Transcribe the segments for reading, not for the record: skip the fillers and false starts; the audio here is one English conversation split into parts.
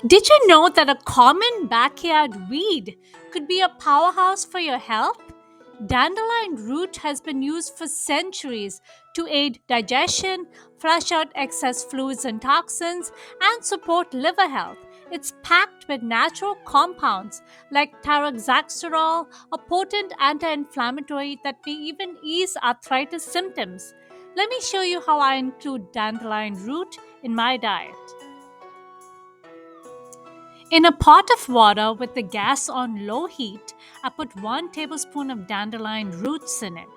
Did you know that a common backyard weed could be a powerhouse for your health? Dandelion root has been used for centuries to aid digestion, flush out excess fluids and toxins, and support liver health. It's packed with natural compounds like taraxasterol, a potent anti-inflammatory that may even ease arthritis symptoms. Let me show you how I include dandelion root in my diet. In a pot of water with the gas on low heat, I put 1 tablespoon of dandelion roots in it.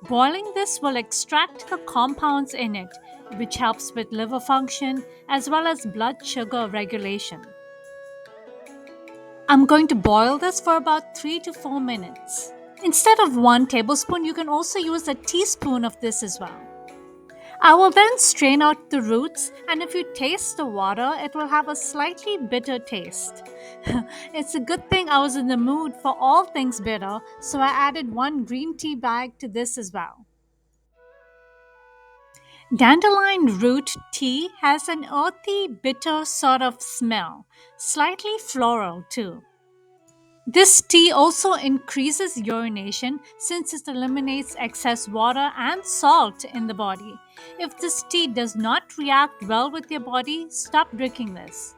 Boiling this will extract the compounds in it, which helps with liver function as well as blood sugar regulation. I'm going to boil this for about 3 to 4 minutes. Instead of 1 tablespoon, you can also use a teaspoon of this as well. I will then strain out the roots, and if you taste the water, it will have a slightly bitter taste. It's a good thing I was in the mood for all things bitter, so I added 1 green tea bag to this as well. Dandelion root tea has an earthy, bitter sort of smell, slightly floral too. This tea also increases urination since it eliminates excess water and salt in the body. If this tea does not react well with your body, stop drinking this.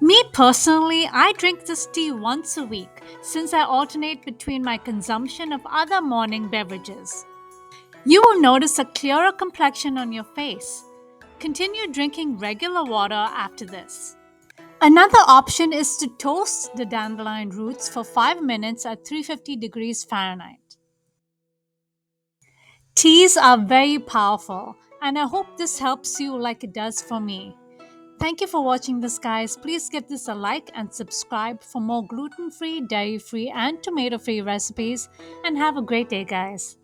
Me personally, I drink this tea once a week since I alternate between my consumption of other morning beverages. You will notice a clearer complexion on your face. Continue drinking regular water after this. Another option is to toast the dandelion roots for 5 minutes at 350 degrees Fahrenheit. Teas are very powerful, and I hope this helps you like it does for me. Thank you for watching this, guys. Please give this a like and subscribe for more gluten-free, dairy-free, and tomato-free recipes. And have a great day, guys.